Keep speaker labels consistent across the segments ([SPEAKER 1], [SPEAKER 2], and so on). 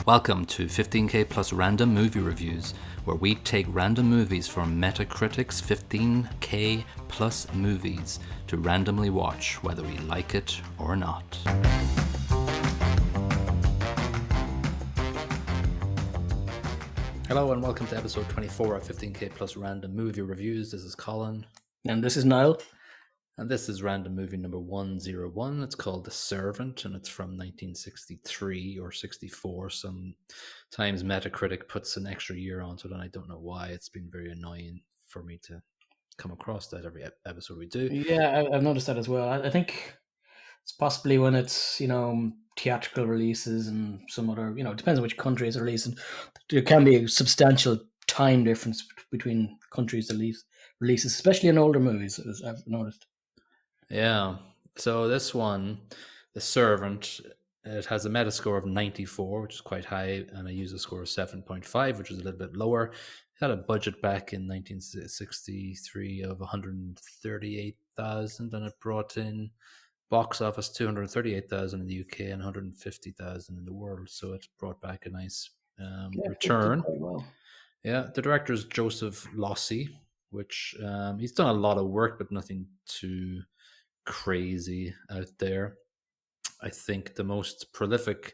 [SPEAKER 1] Welcome to 15K plus random movie reviews, where we take random movies from Metacritic's 15K plus movies to randomly watch whether we like it or not. Hello and welcome to episode 24 of 15K plus random movie reviews. This is Colin.
[SPEAKER 2] And this is Niall.
[SPEAKER 1] And this is random movie number 101. It's called The Servant, and it's from 1963 or 64. Sometimes Metacritic puts an extra year onto it, and I don't know why. It's been very annoying for me to come across that every episode we do.
[SPEAKER 2] Yeah, I've noticed that as well. I think it's possibly when it's, theatrical releases and some other, it depends on which country it's releasing. There can be a substantial time difference between countries' releases, especially in older movies, as I've noticed.
[SPEAKER 1] Yeah. So this one, The Servant, it has a Metascore of 94, which is quite high, and a user score of 7.5, which is a little bit lower. It had a budget back in 1963 of 138,000, and it brought in box office 238,000 in the UK and 150,000 in the world. So it brought back a nice return.
[SPEAKER 2] Quite well.
[SPEAKER 1] Yeah, the director is Joseph Losey, which he's done a lot of work, but nothing too crazy out there. I think the most prolific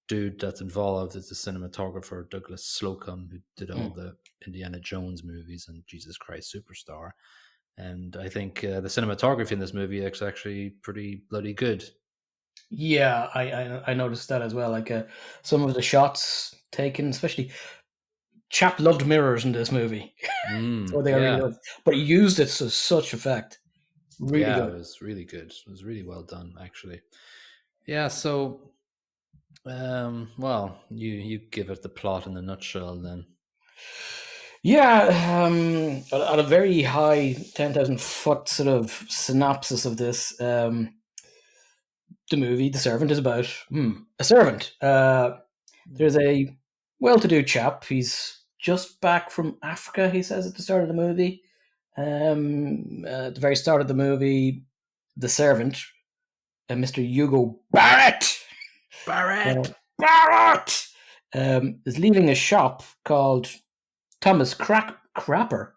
[SPEAKER 1] dude that's involved is the cinematographer Douglas Slocum, who did all the Indiana Jones movies and Jesus Christ Superstar. And I think the cinematography in this movie is actually pretty bloody good.
[SPEAKER 2] Yeah, I noticed that as well. Like some of the shots taken, especially chap loved mirrors in this movie. So they really loved, but he used it to such effect. Really good.
[SPEAKER 1] It was really good. It was really well done, actually. Yeah, so, well, you give it the plot in a nutshell then.
[SPEAKER 2] Yeah, at a very high 10,000 foot sort of synopsis of this, the movie, The Servant, is about a servant. There's a well-to-do chap. He's just back from Africa, he says at the start of the movie. At the very start of the movie, the servant, Mr. Hugo Barretttt, is leaving a shop called Thomas Crapper,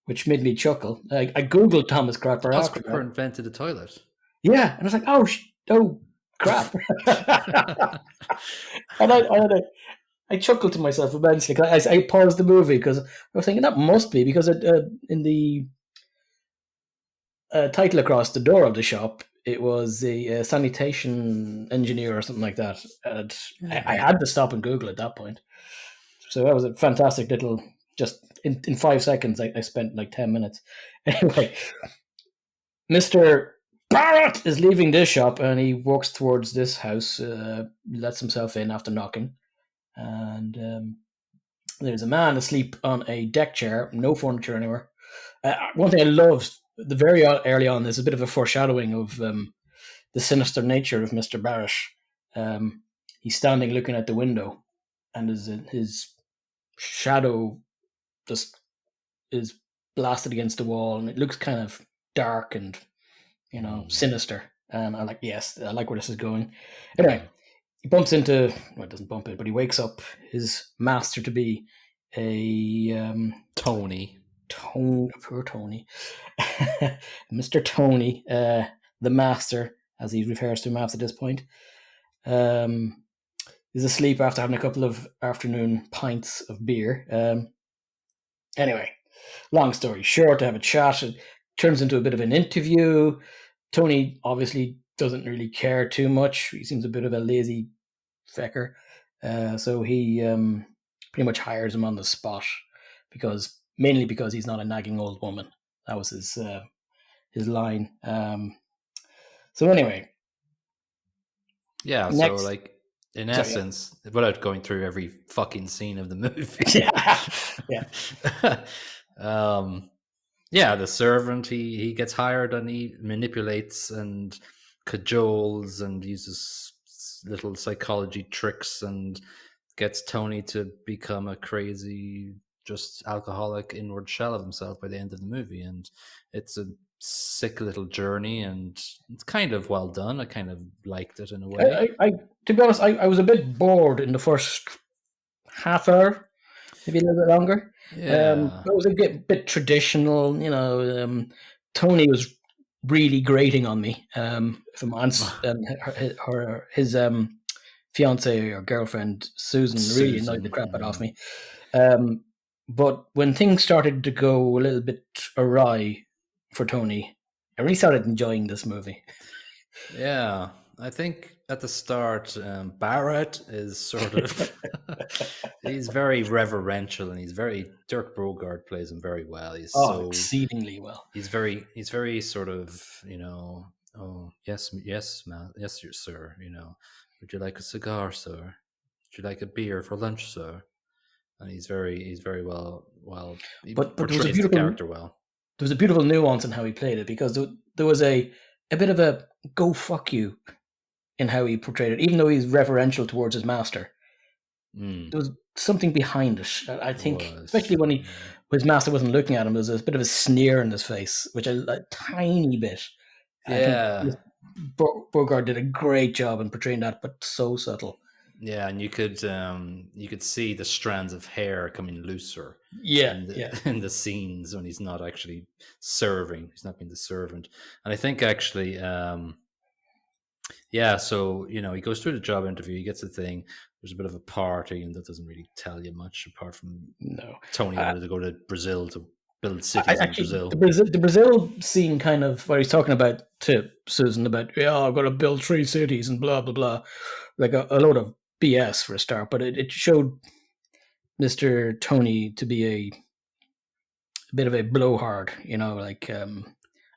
[SPEAKER 2] which made me chuckle. I googled Thomas Crapper.
[SPEAKER 1] Thomas Crapper invented the toilet.
[SPEAKER 2] Yeah, and I was like, oh crap! And I chuckled to myself immensely. I paused the movie because I was thinking that must be because in the title across the door of the shop, it was a sanitation engineer or something like that. And I had to stop and Google at that point. So that was a fantastic little, just in 5 seconds, I spent like 10 minutes. Anyway, Mr. Barretttt is leaving this shop and he walks towards this house, lets himself in after knocking. And there's a man asleep on a deck chair, no furniture anywhere. One thing I loved, the very early on, there's a bit of a foreshadowing of the sinister nature of Mr. Barretttt. He's standing looking at the window, and his shadow just is blasted against the wall, and it looks kind of dark and, sinister. And I like where this is going. Anyway. He bumps into, well, it doesn't bump it, but he wakes up his master to be a
[SPEAKER 1] Tony.
[SPEAKER 2] Poor Tony. Mr. Tony, the master, as he refers to him after this point, is asleep after having a couple of afternoon pints of beer. Anyway, long story short, to have a chat, it turns into a bit of an interview. Tony obviously doesn't really care too much. He seems a bit of a lazy fecker. So he pretty much hires him on the spot mainly because he's not a nagging old woman. That was his line. So anyway.
[SPEAKER 1] Yeah, next, so like in essence, without going through every fucking scene of the movie. The servant, he gets hired and he manipulates and cajoles and uses little psychology tricks and gets Tony to become a crazy just alcoholic inward shell of himself by the end of the movie, and it's a sick little journey, and it's kind of well done. I kind of liked it in a way.
[SPEAKER 2] To be honest, I was a bit bored in the first half hour, maybe a little bit longer.
[SPEAKER 1] Yeah.
[SPEAKER 2] It was a bit traditional, Tony was really grating on me. If I'm honest, and his fiance or girlfriend Susan really annoyed the
[SPEAKER 1] Susan.
[SPEAKER 2] crap out of me. But when things started to go a little bit awry for Tony, I really started enjoying this movie.
[SPEAKER 1] Yeah, I think at the start, Barretttt is sort of he's very reverential, and he's very Dirk Bogarde plays him very well.
[SPEAKER 2] Exceedingly well.
[SPEAKER 1] He's very sort of, oh yes, yes, yes, sir. Would you like a cigar, sir? Would you like a beer for lunch, sir? And he's very well. He
[SPEAKER 2] But
[SPEAKER 1] portrays the character well.
[SPEAKER 2] There was a beautiful nuance in how he played it, because there was a bit of a go fuck you in how he portrayed it, even though he's reverential towards his master. There was something behind it. I think, especially when his master wasn't looking at him, there was a bit of a sneer in his face, which a tiny bit.
[SPEAKER 1] Yeah.
[SPEAKER 2] I think Bogarde did a great job in portraying that, but so subtle.
[SPEAKER 1] Yeah, and you could see the strands of hair coming looser. In the scenes when he's not actually serving, he's not being the servant. And I think actually, so he goes through the job interview, he gets the thing. There's a bit of a party, and that doesn't really tell you much apart from Tony wanted to go to Brazil to build cities in Brazil.
[SPEAKER 2] The Brazil scene, kind of where he's talking about to Susan about, I've got to build 3 cities and blah blah blah, like a load of BS for a start. But it showed Mr. Tony to be a bit of a blowhard, like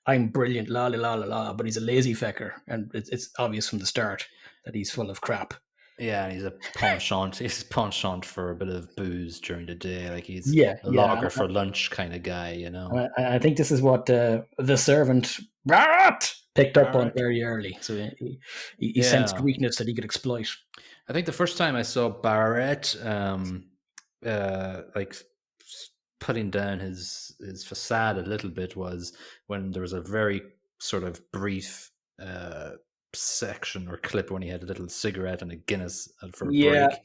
[SPEAKER 2] I'm brilliant, la la la la la, but he's a lazy fecker, and it's obvious from the start that he's full of crap.
[SPEAKER 1] Yeah, and he's a penchant. He's penchant for a bit of booze during the day, like he's a lager for lunch kind of guy,
[SPEAKER 2] I think this is what the servant Barretttt picked up on very early, so he sensed weakness that he could exploit.
[SPEAKER 1] I think the first time I saw Barretttt, like putting down his facade a little bit, was when there was a very sort of brief section or clip when he had a little cigarette and a Guinness for a break.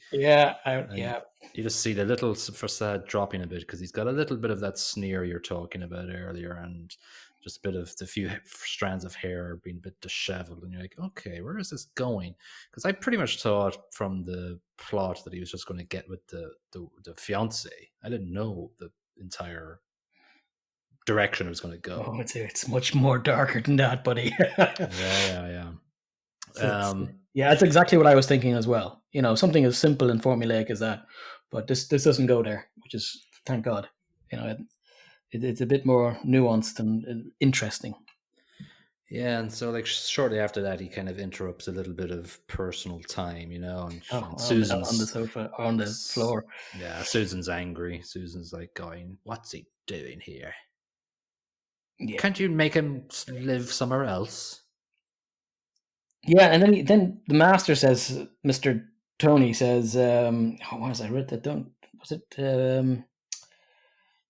[SPEAKER 1] You just see the little facade dropping a bit, because he's got a little bit of that sneer you're talking about earlier, and just a bit of the few strands of hair being a bit disheveled, and you're like, okay, where is this going? Because I pretty much thought from the plot that he was just going to get with the fiance. I didn't know the entire direction it was going to go.
[SPEAKER 2] Oh, it's much more darker than that, buddy.
[SPEAKER 1] Yeah.
[SPEAKER 2] That's exactly what I was thinking as well. Something as simple and formulaic as that, but this doesn't go there, which is, thank God. It's a bit more nuanced and interesting.
[SPEAKER 1] Yeah, and so like shortly after that, he kind of interrupts a little bit of personal time, and
[SPEAKER 2] Susan's on the sofa, on the floor.
[SPEAKER 1] Yeah, Susan's angry. Susan's like going, "What's he doing here? Yeah. Can't you make him live somewhere else?"
[SPEAKER 2] Yeah, and then the master says, Mr. Tony says, what was I read that down? Was it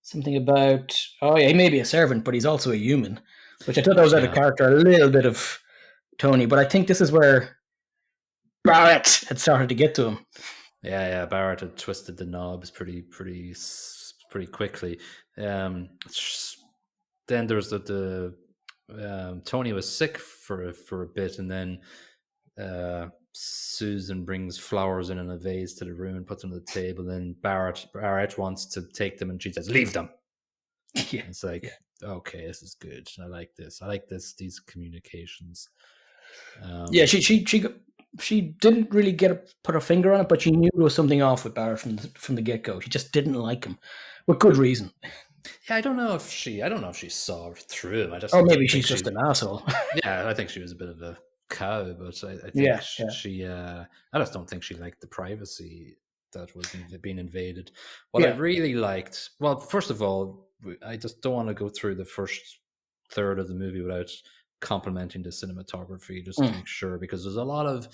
[SPEAKER 2] something about, he may be a servant, but he's also a human, which I thought that was out of character, a little bit of Tony, but I think this is where Barretttt had started to get to him.
[SPEAKER 1] Yeah, Barretttt had twisted the knobs pretty quickly. Then there's the Tony was sick for a bit, and then Susan brings flowers in a vase to the room and puts them on the table. And Barretttt wants to take them, and she says, "Leave them." Yeah, it's like, okay, this is good. I like this. These communications.
[SPEAKER 2] She didn't really put her finger on it, but she knew there was something off with Barretttt from the get go. She just didn't like him, with good reason.
[SPEAKER 1] Yeah, I don't know if she saw through him.
[SPEAKER 2] Maybe she's just an asshole.
[SPEAKER 1] Yeah, I think she was a bit of a cow, but I think she I just don't think she liked the privacy that was being invaded. What I really liked, well, first of all, I just don't want to go through the first third of the movie without complimenting the cinematography, just to make sure, because there's a lot of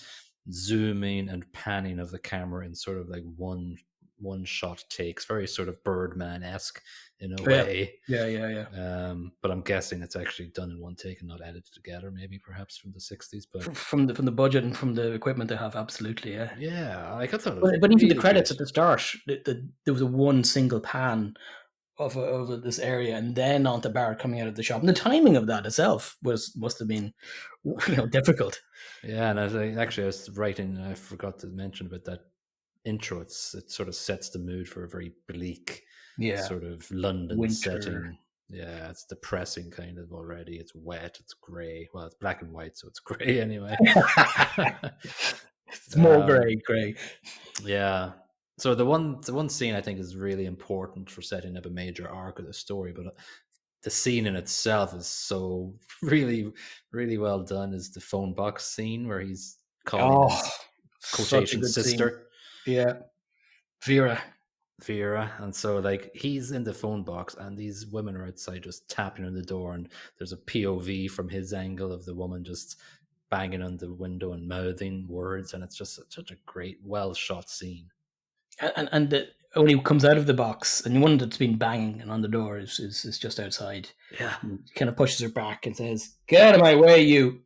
[SPEAKER 1] zooming and panning of the camera in sort of like one one shot takes, very sort of Birdman-esque in a
[SPEAKER 2] Yeah,
[SPEAKER 1] way.
[SPEAKER 2] yeah.
[SPEAKER 1] But I'm guessing it's actually done in one take and not edited together, maybe perhaps from the 60s. But
[SPEAKER 2] From the budget and from the equipment they have, absolutely, yeah.
[SPEAKER 1] yeah, like I thought it was
[SPEAKER 2] But even the
[SPEAKER 1] really good.
[SPEAKER 2] credits at the start, there was a one single pan of this area, and then onto Barrett coming out of the shop. And the timing of that itself must have been, difficult.
[SPEAKER 1] Yeah, and I was writing, I forgot to mention about that intro. It sort of sets the mood for a very bleak
[SPEAKER 2] Yeah,
[SPEAKER 1] sort of London
[SPEAKER 2] winter.
[SPEAKER 1] setting. Yeah, it's depressing kind of already. It's wet, it's grey. Well, it's black and white, so it's grey anyway.
[SPEAKER 2] It's more grey.
[SPEAKER 1] Yeah. So the one scene I think is really important for setting up a major arc of the story, but the scene in itself is so really, really well done. Is the phone box scene where he's calling
[SPEAKER 2] Oh,
[SPEAKER 1] his
[SPEAKER 2] such a
[SPEAKER 1] quotation
[SPEAKER 2] good scene.
[SPEAKER 1] sister,
[SPEAKER 2] Yeah, Vera.
[SPEAKER 1] and so like he's in the phone box and these women are outside just tapping on the door, and there's a POV from his angle of the woman just banging on the window and mouthing words, and it's just such a great, well shot scene.
[SPEAKER 2] And when he comes out of the box, and the one that's been banging on the door is just outside.
[SPEAKER 1] Yeah,
[SPEAKER 2] he kind of pushes her back and says, "Get out of my way, you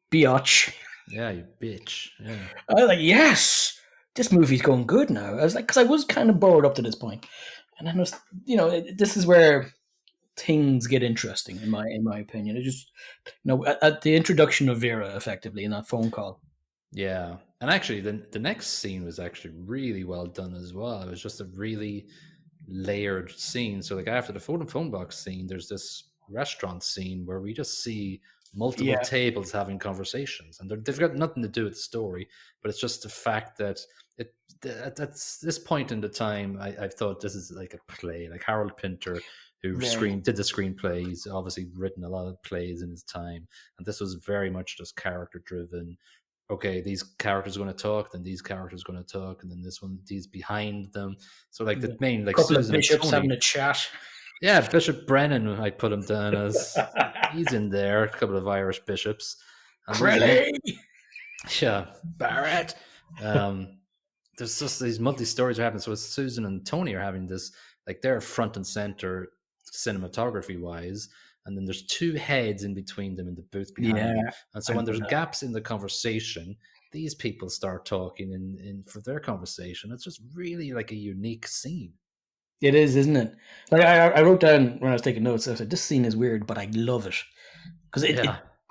[SPEAKER 2] biatch."
[SPEAKER 1] Yeah, you bitch. Yeah.
[SPEAKER 2] I was like, yes, this movie's going good now. I was like, because I was kind of bored up to this point, and then this is where things get interesting in my opinion. It just, at the introduction of Vera, effectively in that phone call.
[SPEAKER 1] Yeah. And actually, the next scene was actually really well done as well. It was just a really layered scene. So, like, after the phone box scene, there's this restaurant scene where we just see multiple tables having conversations, and they've got nothing to do with the story, but it's just the fact that at this point in the time, I thought this is like a play, like Harold Pinter, who did the screenplay. He's obviously written a lot of plays in his time, and this was very much just character driven. Okay, these characters are going to talk, then these characters are going to talk, and then this one, these behind them. So like the main, like
[SPEAKER 2] couple
[SPEAKER 1] Susan
[SPEAKER 2] of bishops
[SPEAKER 1] and Tony,
[SPEAKER 2] having a chat.
[SPEAKER 1] Yeah, Bishop Brennan, I put him down as. He's in there, a couple of Irish bishops.
[SPEAKER 2] And
[SPEAKER 1] yeah, Barrett. There's just these multi-stories are happening. So Susan and Tony are having this, like they're front and center cinematography-wise, and then there's two heads in between them in the booth behind them. And so when there's gaps in the conversation, these people start talking in for their conversation. It's just really like a unique scene.
[SPEAKER 2] It is, isn't it? Like I wrote down when I was taking notes, I said, this scene is weird, but I love it. Because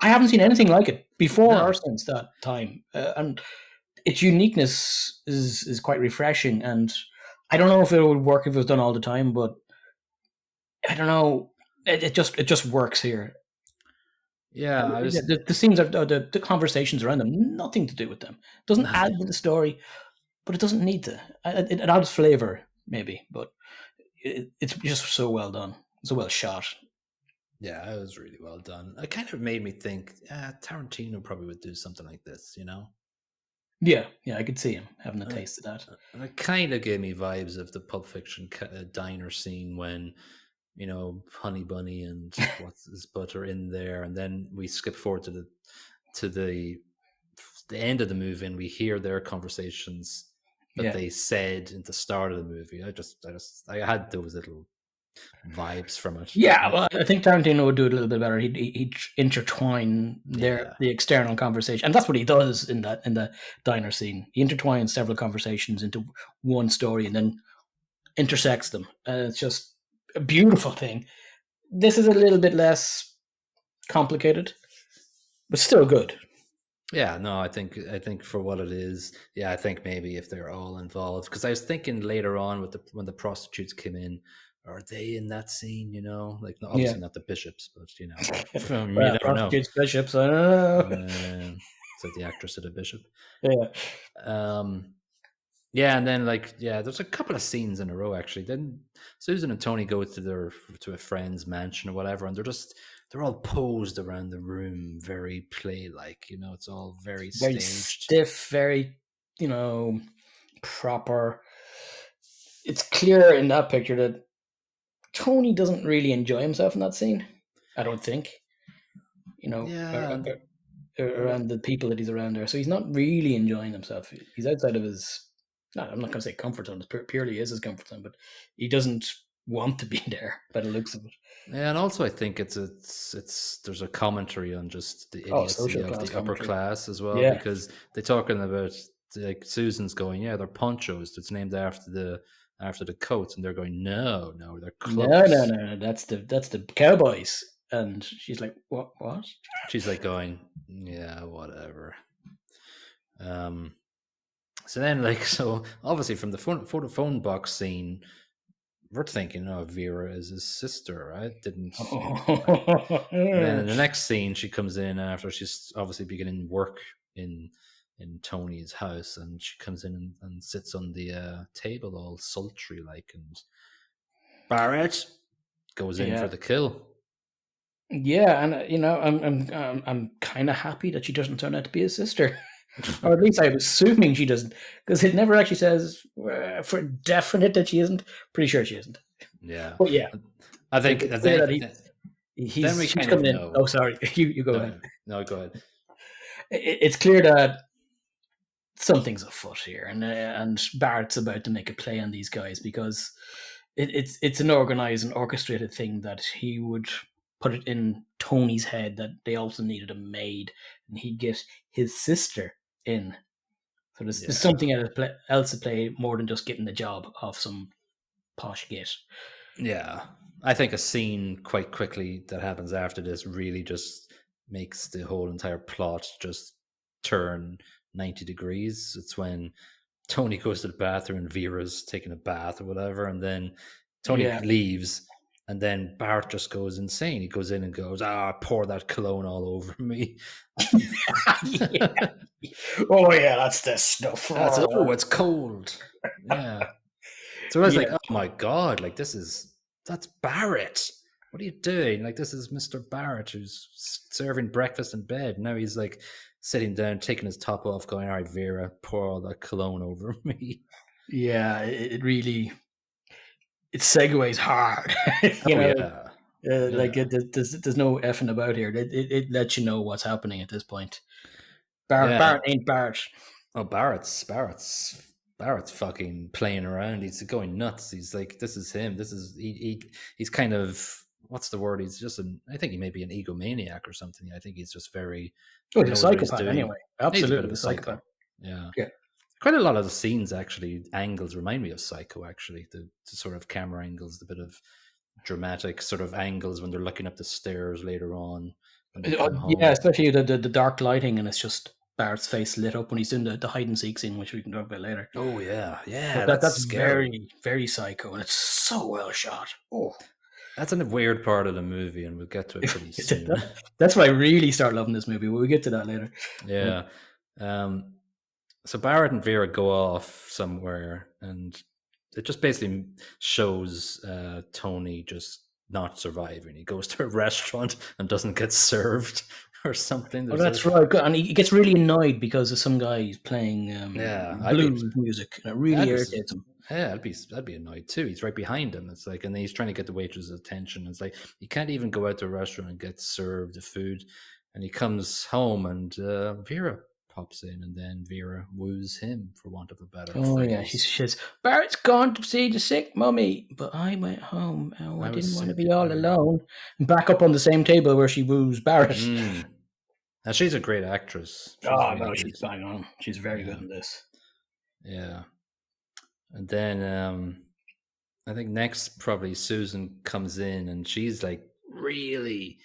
[SPEAKER 2] I haven't seen anything like it before or since that time. And its uniqueness is quite refreshing. And I don't know if it would work if it was done all the time, but I don't know. It just works here.
[SPEAKER 1] Yeah,
[SPEAKER 2] the scenes are the conversations around them, nothing to do with them. Doesn't add to the story, but it doesn't need to. It adds flavor, maybe, but it's just so well done, so well shot.
[SPEAKER 1] Yeah, it was really well done. It kind of made me think Tarantino probably would do something like this, you know?
[SPEAKER 2] Yeah, I could see him having a taste of that.
[SPEAKER 1] And it kind of gave me vibes of the Pulp Fiction diner scene when, you know, Honey Bunny and what's his butt are in there, and then we skip forward to the end of the movie, and we hear their conversations that they said at the start of the movie. I had those little vibes from it.
[SPEAKER 2] Yeah, well, I think Tarantino would do it a little bit better. He'd intertwine the external conversation, and that's what he does in the diner scene. He intertwines several conversations into one story and then intersects them, and it's just a beautiful thing. This is a little bit less complicated, but still good.
[SPEAKER 1] Yeah, no, I think for what it is, I think maybe if they're all involved, because I was thinking later on when the prostitutes came in, are they in that scene? You know, like obviously not the bishops, but you know, you never know.
[SPEAKER 2] Bishops, I don't know.
[SPEAKER 1] So the actress of the bishop.
[SPEAKER 2] Yeah.
[SPEAKER 1] Yeah, and then there's a couple of scenes in a row actually. Then Susan and Tony go to a friend's mansion or whatever, and they're all posed around the room, very play-like. You know, it's all very staged,
[SPEAKER 2] stiff, very proper. It's clear in that picture that Tony doesn't really enjoy himself in that scene. I don't think. Around the people that he's around there, so he's not really enjoying himself. He's outside of his I'm not going to say comfort zone. It purely is his comfort zone, but he doesn't want to be there by the looks of it.
[SPEAKER 1] Yeah, and also I think it's there's a commentary on just the
[SPEAKER 2] Oh,
[SPEAKER 1] idiocy
[SPEAKER 2] social
[SPEAKER 1] of
[SPEAKER 2] class
[SPEAKER 1] the upper
[SPEAKER 2] commentary.
[SPEAKER 1] class as well,
[SPEAKER 2] Yeah.
[SPEAKER 1] because they're talking about, like, Susan's going, yeah, they're ponchos. It's named after the coats, and they're going, no, they're
[SPEAKER 2] No, no,
[SPEAKER 1] cloaks.
[SPEAKER 2] no, no. That's the cowboys. And she's like, what? What?
[SPEAKER 1] She's like going, yeah, whatever. So then, like, so obviously from the phone box scene, we're thinking, oh, Vera is his sister, right? Didn't And then in the next scene, she comes in after she's obviously beginning work in Tony's house, and she comes in and sits on the table, all sultry like, and Barretttt goes in for
[SPEAKER 2] Yeah.
[SPEAKER 1] the kill.
[SPEAKER 2] Yeah, and I'm kind of happy that she doesn't turn out to be his sister, or at least I'm assuming she doesn't, because it never actually says for definite that she isn't. Pretty sure she isn't.
[SPEAKER 1] Yeah,
[SPEAKER 2] But yeah,
[SPEAKER 1] I think
[SPEAKER 2] it's clear that
[SPEAKER 1] then we
[SPEAKER 2] she's
[SPEAKER 1] kind of
[SPEAKER 2] coming in.
[SPEAKER 1] know.
[SPEAKER 2] Oh, sorry, you go ahead.
[SPEAKER 1] No, go ahead.
[SPEAKER 2] It's clear that something's afoot here, and Barrett's about to make a play on these guys because it's an organized and orchestrated thing that he would put it in Tony's head that they also needed a maid, and he'd get his sister in. So there's something else to play more than just getting the job off some posh git.
[SPEAKER 1] Yeah, I think a scene quite quickly that happens after this really just makes the whole entire plot just turn 90 degrees. It's when Tony goes to the bathroom and Vera's taking a bath or whatever, and then Tony leaves, and then Barretttt just goes insane. He goes in and goes, pour that cologne all over me.
[SPEAKER 2] Yeah. Oh yeah, that's the stuff.
[SPEAKER 1] It's cold. Yeah. So I was like, oh my God, like that's Barretttt. What are you doing? Like, this is Mr. Barretttt who's serving breakfast in bed. Now he's like sitting down, taking his top off, going, all right, Vera, pour all that cologne over me.
[SPEAKER 2] Yeah, it really, it segues hard. There's no effing about here. It lets you know what's happening at this point. Barretttt ain't Barretttt.
[SPEAKER 1] Oh, Barrett's fucking playing around. He's going nuts. He's like, this is him. This is he's kind of, what's the word? He's just I think he may be an egomaniac or something. I think he's just very.
[SPEAKER 2] Oh, he's a psychopath anyway. Absolutely,
[SPEAKER 1] he's a bit of a psycho.
[SPEAKER 2] Yeah.
[SPEAKER 1] Quite a lot of the scenes, actually, angles remind me of Psycho. Actually, the sort of camera angles, the bit of dramatic sort of angles when they're looking up the stairs later on.
[SPEAKER 2] Yeah, especially the dark lighting, and it's just Barrett's face lit up when he's doing the hide and seek scene, which we can talk about later.
[SPEAKER 1] Oh yeah,
[SPEAKER 2] that's
[SPEAKER 1] scary.
[SPEAKER 2] Very, very psycho, and it's so well shot. Oh,
[SPEAKER 1] that's a weird part of the movie, and we'll get to it pretty soon.
[SPEAKER 2] That's why I really start loving this movie. We'll get to that later.
[SPEAKER 1] Yeah. So Barretttt and Vera go off somewhere, and it just basically shows Tony just not surviving. He goes to a restaurant and doesn't get served or something.
[SPEAKER 2] Oh, that's right. And he gets really annoyed because of some guy who's playing blues music, and it really irritates him.
[SPEAKER 1] Yeah, I'd be annoyed too. He's right behind him. It's like, and then he's trying to get the waitress's attention. It's like, you can't even go out to a restaurant and get served the food. And he comes home, and Vera pops in, and then Vera woos him, for want of a better phrase.
[SPEAKER 2] Oh yeah, she says, Barrett's gone to see the sick mummy, but I went home. Oh, I didn't want to be all alone. And back up on the same table where she woos Barretttt.
[SPEAKER 1] And she's a great actress.
[SPEAKER 2] She's bang on. She's very good in this.
[SPEAKER 1] Yeah. And then I think next probably Susan comes in, and she's like really,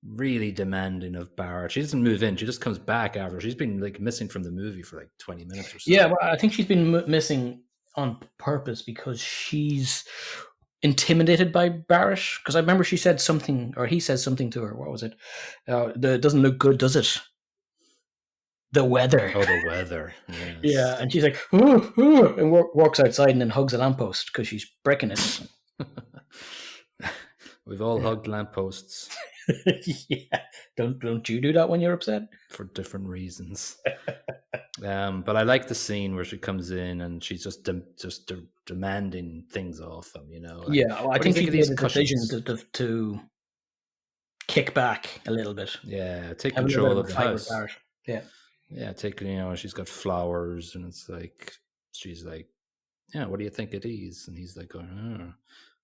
[SPEAKER 1] really demanding of Barretttt. She doesn't move in. She just comes back after. She's been like missing from the movie for like 20 minutes or so.
[SPEAKER 2] Yeah, well, I think she's been missing on purpose because she's intimidated by Barretttt. Because I remember she said something, or he says something to her. What was it? It doesn't look good, does it? The weather.
[SPEAKER 1] Oh, the weather. Yes.
[SPEAKER 2] Yeah, and she's like, ooh, ooh, and walks outside and then hugs a lamppost because she's breaking it.
[SPEAKER 1] We've all hugged lampposts.
[SPEAKER 2] Yeah, don't you do that when you're upset?
[SPEAKER 1] For different reasons. But I like the scene where she comes in and she's just demanding things off him. Like,
[SPEAKER 2] yeah, well, I think he made a decision to kick back a little bit.
[SPEAKER 1] Yeah, take control of the house.
[SPEAKER 2] Yeah.
[SPEAKER 1] Yeah, she's got flowers, and it's like she's like, yeah, what do you think it is? And he's like, going, oh,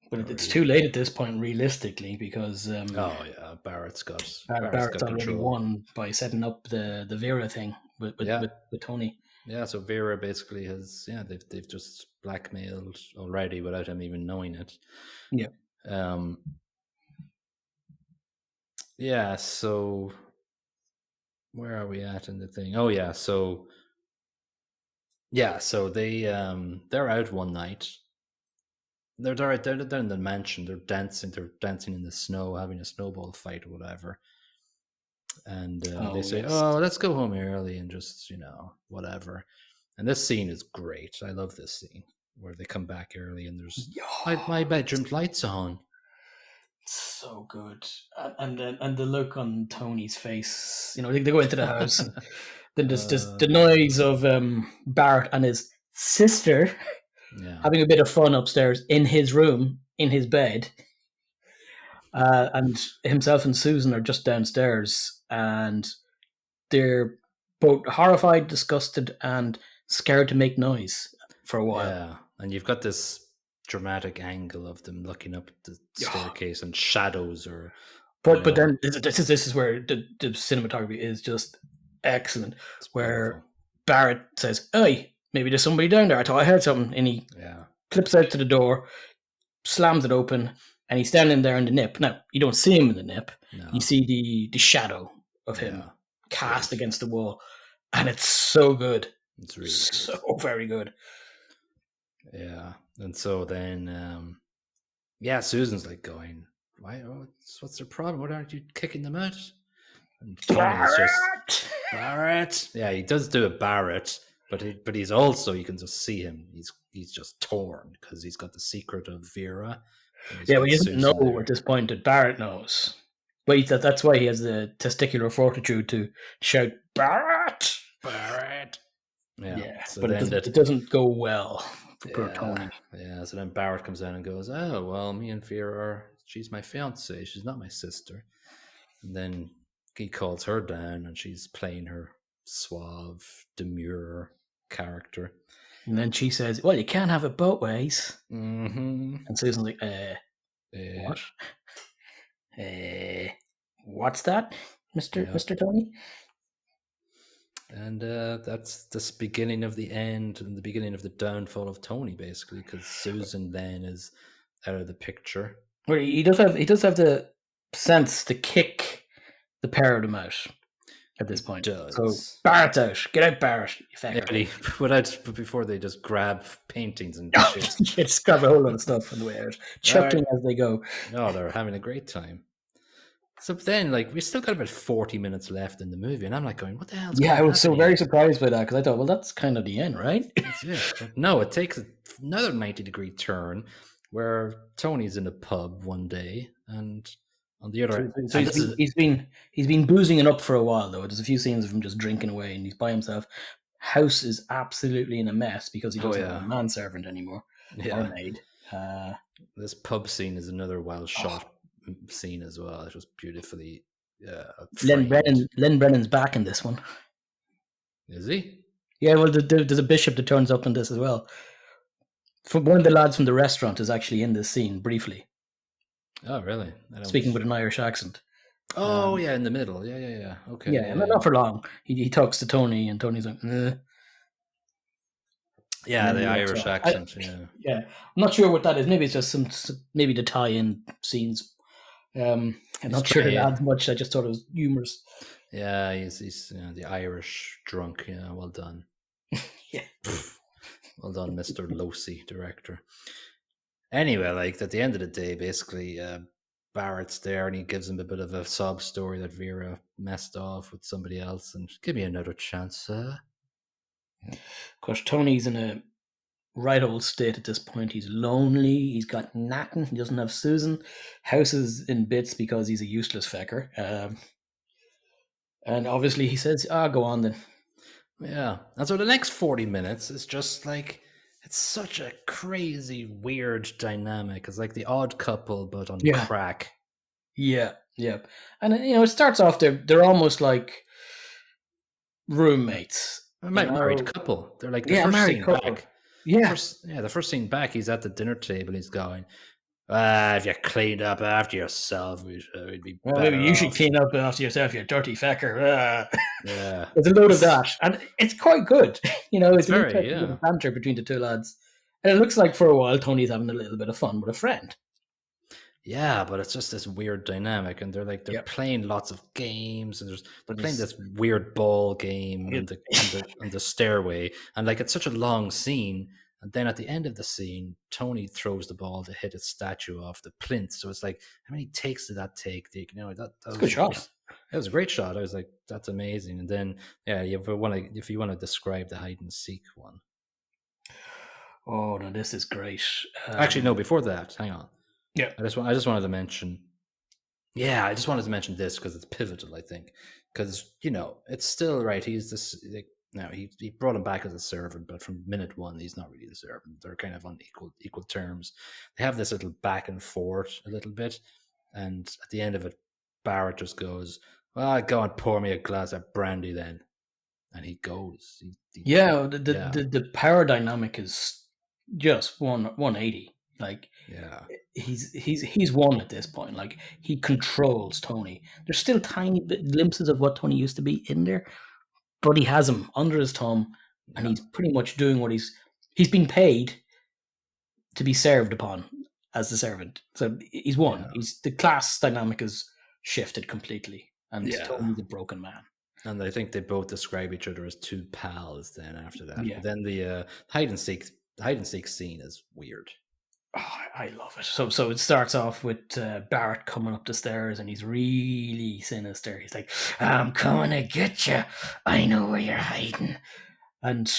[SPEAKER 2] But
[SPEAKER 1] not
[SPEAKER 2] it's
[SPEAKER 1] really.
[SPEAKER 2] too late at this point, realistically, because
[SPEAKER 1] Oh yeah, Barrett's
[SPEAKER 2] Barrett's
[SPEAKER 1] got
[SPEAKER 2] already
[SPEAKER 1] control.
[SPEAKER 2] won by setting up the Vera thing
[SPEAKER 1] Yeah,
[SPEAKER 2] with Tony.
[SPEAKER 1] yeah. So Vera basically has, yeah, they've just blackmailed already without him even knowing it.
[SPEAKER 2] Yeah.
[SPEAKER 1] Um, yeah. So where are we at in the thing? Oh yeah. So yeah. So they're out one night. They're in the mansion. They're dancing in the snow, having a snowball fight or whatever. And they
[SPEAKER 2] Oh
[SPEAKER 1] say,
[SPEAKER 2] yes.
[SPEAKER 1] "Oh, let's go home early and just whatever." And this scene is great. I love this scene where they come back early and there's my bedroom's lights on.
[SPEAKER 2] So good, and the look on Tony's face. They go into the house, and then there's just the noise of Barretttt and his sister
[SPEAKER 1] Yeah,
[SPEAKER 2] having a bit of fun upstairs in his room, in his bed, and himself and Susan are just downstairs, and they're both horrified, disgusted, and scared to make noise for a while.
[SPEAKER 1] yeah. And you've got this dramatic angle of them looking up the staircase and shadows, or
[SPEAKER 2] but then this is where the cinematography is just excellent. Where Barretttt says, "Hey, maybe there's somebody down there. I thought I heard something," and he flips out to the door, slams it open, and he's standing there in the nip. Now you don't see him in the nip; you see the shadow of him cast against the wall, and it's so good.
[SPEAKER 1] It's really
[SPEAKER 2] so very good.
[SPEAKER 1] Yeah, and so then, Susan's like going, "Why? What's their problem? Why aren't you kicking them out?" And Tony's just Barretttt. Yeah, he does do a Barretttt, but he's also, you can just see him. He's just torn because he's got the secret of Vera.
[SPEAKER 2] Yeah, but he doesn't know at this point that Barretttt knows. But that's why he has the testicular fortitude to shout Barretttt.
[SPEAKER 1] Yeah, so
[SPEAKER 2] but it doesn't go well for poor Tony.
[SPEAKER 1] Yeah, so then Barretttt comes in and goes, "Oh, well, me and Vera she's my fiance. She's not my sister." And then he calls her down, and she's playing her suave, demure character.
[SPEAKER 2] And then she says, "Well, you can't have it both ways."
[SPEAKER 1] Mm-hmm.
[SPEAKER 2] And Susan's like, what? What's that, Mr. Tony?
[SPEAKER 1] And that's the beginning of the end and the beginning of the downfall of Tony, basically, because Susan then is out of the picture.
[SPEAKER 2] Well, he does have the sense to kick the pair of them out at this point. So Barrett's out. Get out, Barretttt. You
[SPEAKER 1] fucker. But before they just grab paintings and shit.
[SPEAKER 2] Just grab a whole lot of stuff on the way out, chuckling as they go.
[SPEAKER 1] No, they're having a great time. So then, we still got about 40 minutes left in the movie, and I'm like going, what the hell?
[SPEAKER 2] Yeah, I was so very surprised by that, because I thought, well, that's kind of the end, right?
[SPEAKER 1] That's it. But no, it takes another 90-degree turn where Tony's in a pub one day, and on the other
[SPEAKER 2] so he's been boozing it up for a while, though. There's a few scenes of him just drinking away, and he's by himself. House is absolutely in a mess because he doesn't have a manservant anymore. Or maid.
[SPEAKER 1] This pub scene is another well shot scene as well. It was beautifully
[SPEAKER 2] Len Brennan's back in this one.
[SPEAKER 1] Is he?
[SPEAKER 2] Yeah, well, there's a bishop that turns up in this as well. One of the lads from the restaurant is actually in this scene briefly.
[SPEAKER 1] Oh, really?
[SPEAKER 2] Speaking with an Irish accent.
[SPEAKER 1] Oh, yeah, in the middle. Yeah. Okay.
[SPEAKER 2] Yeah, not for long. He talks to Tony, and Tony's like,
[SPEAKER 1] Yeah, the Irish accent.
[SPEAKER 2] Yeah, I'm not sure what that is. Maybe it's just maybe the tie-in scenes. I'm not sure it adds much. I just thought it was humorous.
[SPEAKER 1] Yeah, he's the Irish drunk. Yeah, well done.
[SPEAKER 2] Yeah.
[SPEAKER 1] Well done, Mr. Losey, director. Anyway, at the end of the day, basically, Barrett's there and he gives him a bit of a sob story that Vera messed off with somebody else and give me another chance, sir.
[SPEAKER 2] Of course, Tony's in a right old state at this point. He's lonely. He's got nothing. He doesn't have Susan. House is in bits because he's a useless fecker. And obviously he says, go on then.
[SPEAKER 1] Yeah. And so the next 40 minutes is just it's such a crazy, weird dynamic. It's like the Odd Couple, but on crack.
[SPEAKER 2] Yeah. And, it starts off, they're almost like roommates.
[SPEAKER 1] A married couple. They're like the
[SPEAKER 2] first
[SPEAKER 1] married
[SPEAKER 2] scene couple.
[SPEAKER 1] back.
[SPEAKER 2] Yeah.
[SPEAKER 1] The first scene back, he's at the dinner table. He's going, if you cleaned up after yourself, we'd be
[SPEAKER 2] Well, maybe
[SPEAKER 1] better
[SPEAKER 2] you should
[SPEAKER 1] off.
[SPEAKER 2] clean up after yourself, you dirty fecker.
[SPEAKER 1] Yeah,
[SPEAKER 2] There's a load of that, and it's quite good.
[SPEAKER 1] it's
[SPEAKER 2] It's an
[SPEAKER 1] very,
[SPEAKER 2] interesting bit
[SPEAKER 1] yeah.
[SPEAKER 2] of banter between the two lads, and it looks like for a while Tony's having a little bit of fun with a friend.
[SPEAKER 1] Yeah, but it's just this weird dynamic, and they're
[SPEAKER 2] Yep.
[SPEAKER 1] playing lots of games, and they're
[SPEAKER 2] And
[SPEAKER 1] playing
[SPEAKER 2] he's,
[SPEAKER 1] this weird ball game
[SPEAKER 2] he-
[SPEAKER 1] on the stairway, and like it's such a long scene, and then at the end of the scene, Tony throws the ball to hit a statue off the plinth. So it's like, how many takes did that take?
[SPEAKER 2] it's a good shot.
[SPEAKER 1] It was a great shot. I was like, that's amazing. And then, yeah, if you want to describe the hide and seek one,
[SPEAKER 2] Oh no, this is great.
[SPEAKER 1] actually, no, before that, hang on.
[SPEAKER 2] Yeah.
[SPEAKER 1] I just wanted to mention. Yeah, I just wanted to mention this because it's pivotal, I think, because it's still right. He's this like, now he brought him back as a servant, but from minute one, he's not really the servant. They're kind of on equal terms. They have this little back and forth a little bit, and at the end of it, Barretttt just goes, "Well, go and pour me a glass of brandy, then," and he goes.
[SPEAKER 2] Yeah,
[SPEAKER 1] Yeah,
[SPEAKER 2] the power dynamic is just 180. Like
[SPEAKER 1] yeah,
[SPEAKER 2] he's won at this point. Like he controls Tony. There's still tiny glimpses of what Tony used to be in there, but he has him under his thumb, and
[SPEAKER 1] yeah,
[SPEAKER 2] he's pretty much doing what he's been paid to be served upon as the servant. So he's won.
[SPEAKER 1] yeah,
[SPEAKER 2] He's the class dynamic has shifted completely, and
[SPEAKER 1] yeah.
[SPEAKER 2] Tony's a broken man.
[SPEAKER 1] And I think they both describe each other as two pals. Then after that,
[SPEAKER 2] Yeah.
[SPEAKER 1] but then the hide and seek scene is weird.
[SPEAKER 2] Oh, I love it. So it starts off with Barretttt coming up the stairs, and he's really sinister. He's like, "I'm coming to get you. I know where you're hiding." And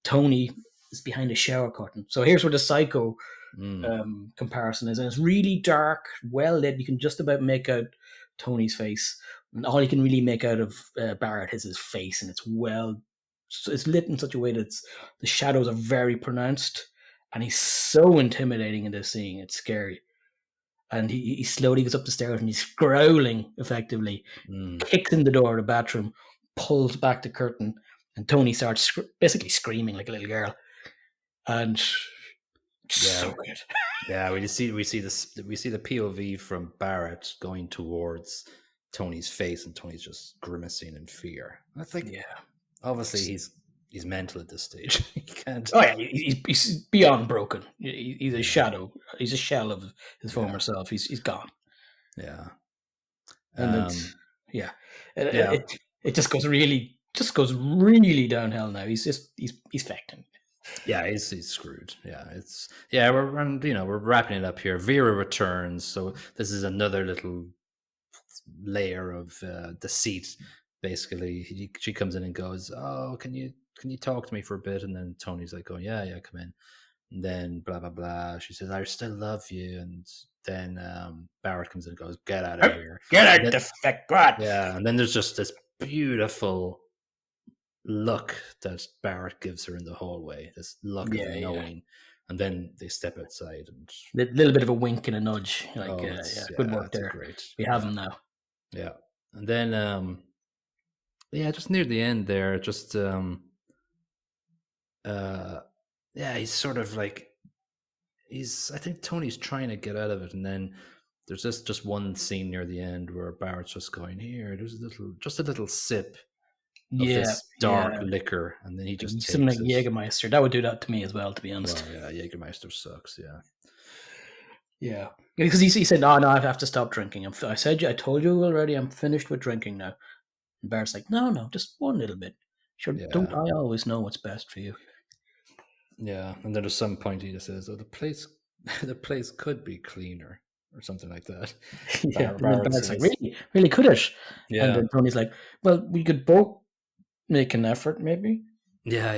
[SPEAKER 2] Tony is behind a shower curtain. So here's where the psycho
[SPEAKER 1] Mm.
[SPEAKER 2] comparison is, and it's really dark, well lit. You can just about make out Tony's face, and all you can really make out of Barretttt is his face, and it's lit in such a way that the shadows are very pronounced, and he's so intimidating in this scene. It's scary, and he slowly gets up the stairs, and he's growling effectively,
[SPEAKER 1] Mm.
[SPEAKER 2] kicks in the door of the bathroom, pulls back the curtain, and Tony starts basically screaming like a little girl, and so good.
[SPEAKER 1] Yeah. We see the POV from Barretttt going towards Tony's face, and Tony's just grimacing in fear. I think
[SPEAKER 2] Yeah.
[SPEAKER 1] obviously he's mental at this stage. He can't.
[SPEAKER 2] Oh yeah, he's beyond broken. He's a
[SPEAKER 1] Yeah.
[SPEAKER 2] shadow. He's a shell of his former
[SPEAKER 1] Yeah.
[SPEAKER 2] self. He's gone.
[SPEAKER 1] Yeah.
[SPEAKER 2] And then
[SPEAKER 1] Um.
[SPEAKER 2] yeah,
[SPEAKER 1] Yeah.
[SPEAKER 2] it just goes really downhill now. He's fecting.
[SPEAKER 1] Yeah, he's screwed. We're wrapping it up here. Vera returns, so this is another little layer of deceit. Basically, she comes in and goes, "Oh, can you talk to me for a bit?" And then Tony's like, "Oh yeah, yeah, come in." And then blah blah blah. She says, "I still love you." And then Barretttt comes in and goes, "Get out of here."
[SPEAKER 2] Get
[SPEAKER 1] And
[SPEAKER 2] out
[SPEAKER 1] then,
[SPEAKER 2] the feck, God.
[SPEAKER 1] yeah, and then there's just this beautiful look that Barretttt gives her in the hallway, this look of
[SPEAKER 2] Yeah.
[SPEAKER 1] knowing, and then they step outside, and
[SPEAKER 2] A little bit of a wink and a nudge. Like,
[SPEAKER 1] oh,
[SPEAKER 2] yeah, good work
[SPEAKER 1] it's a
[SPEAKER 2] there.
[SPEAKER 1] great,
[SPEAKER 2] We have him now.
[SPEAKER 1] yeah. And then, yeah, just near the end there, just yeah, he's sort of like I think Tony's trying to get out of it, and then there's just one scene near the end where Barrett's just going, "Here, there's just a little sip of
[SPEAKER 2] Yeah,
[SPEAKER 1] this dark
[SPEAKER 2] yeah.
[SPEAKER 1] liquor," and then he just
[SPEAKER 2] Something
[SPEAKER 1] takes
[SPEAKER 2] like
[SPEAKER 1] it.
[SPEAKER 2] Jägermeister. That would do that to me as well, to be honest.
[SPEAKER 1] Well, yeah, Jägermeister sucks. Yeah,
[SPEAKER 2] Yeah, because he said, "No, no, I have to stop drinking. I told you already. I'm finished with drinking now." And Barrett's like, "No, just one little bit. Sure, don't
[SPEAKER 1] yeah,
[SPEAKER 2] I always know what's best for you?"
[SPEAKER 1] yeah. And then there's some point he just says, "Oh, the place, the place could be cleaner," or something like that.
[SPEAKER 2] Yeah, and then
[SPEAKER 1] Barrett
[SPEAKER 2] Barrett's like,
[SPEAKER 1] says,
[SPEAKER 2] "Really, really could it?" And
[SPEAKER 1] "Yeah,
[SPEAKER 2] then Tony's like, "Well, we could both make an effort, maybe."
[SPEAKER 1] yeah."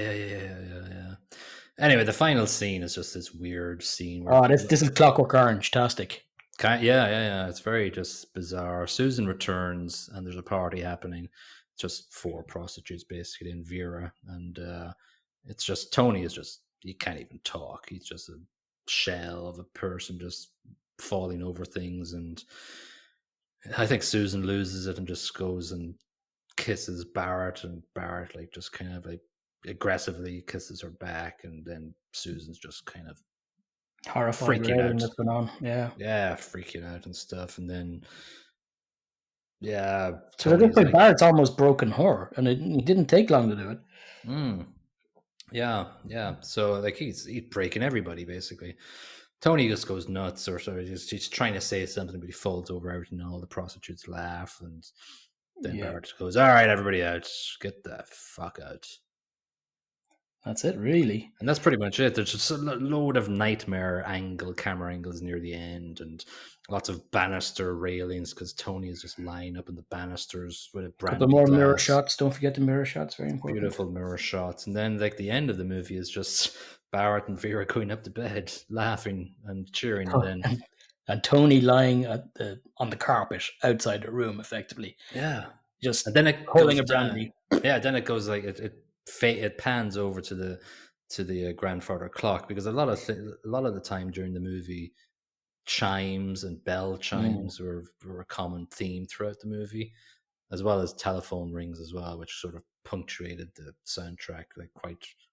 [SPEAKER 1] Anyway, the final scene is just this weird scene where,
[SPEAKER 2] Oh, this is Clockwork Orange, tastic.
[SPEAKER 1] yeah. It's very just bizarre. Susan returns, and there's a party happening. Just four prostitutes basically, and Vera, and it's just Tony is just he can't even talk. He's just a shell of a person, just falling over things, and I think Susan loses it and just goes and kisses Barretttt, and Barretttt like just kind of like aggressively kisses her back, and then Susan's just kind of
[SPEAKER 2] Horrified with
[SPEAKER 1] freaking
[SPEAKER 2] everything
[SPEAKER 1] out.
[SPEAKER 2] that's going on. Yeah.
[SPEAKER 1] Yeah, freaking out and stuff. And then, yeah,
[SPEAKER 2] Because at this
[SPEAKER 1] Tony's
[SPEAKER 2] point,
[SPEAKER 1] like,
[SPEAKER 2] Barrett's almost broken her, and it didn't take long to do it.
[SPEAKER 1] mm, yeah, yeah. So like he's breaking everybody basically. Tony just goes nuts, or sort of he's trying to say something, but he falls over everything, and all the prostitutes laugh, and then
[SPEAKER 2] Yeah,
[SPEAKER 1] Barrett goes, "All right, everybody out, get the fuck out."
[SPEAKER 2] that's it, really.
[SPEAKER 1] And that's pretty much it. There's just a load of nightmare camera angles near the end, and lots of banister railings because Tony is just lying up in the banisters with a
[SPEAKER 2] A couple
[SPEAKER 1] brandy
[SPEAKER 2] more mirror
[SPEAKER 1] glass.
[SPEAKER 2] shots. Don't forget the mirror shots. Very important.
[SPEAKER 1] Beautiful mirror shots. And then, like, the end of the movie is just Barrett and Vera going up to bed, laughing and cheering. And then,
[SPEAKER 2] and Tony lying on the carpet outside the room, effectively,
[SPEAKER 1] yeah.
[SPEAKER 2] just
[SPEAKER 1] And then it
[SPEAKER 2] holding
[SPEAKER 1] goes
[SPEAKER 2] a brandy.
[SPEAKER 1] Yeah, then it goes like it pans over to the grandfather clock, because a lot of the time during the movie, chimes and bell chimes were a common theme throughout the movie, as well as telephone rings as well, which sort of punctuated the soundtrack, like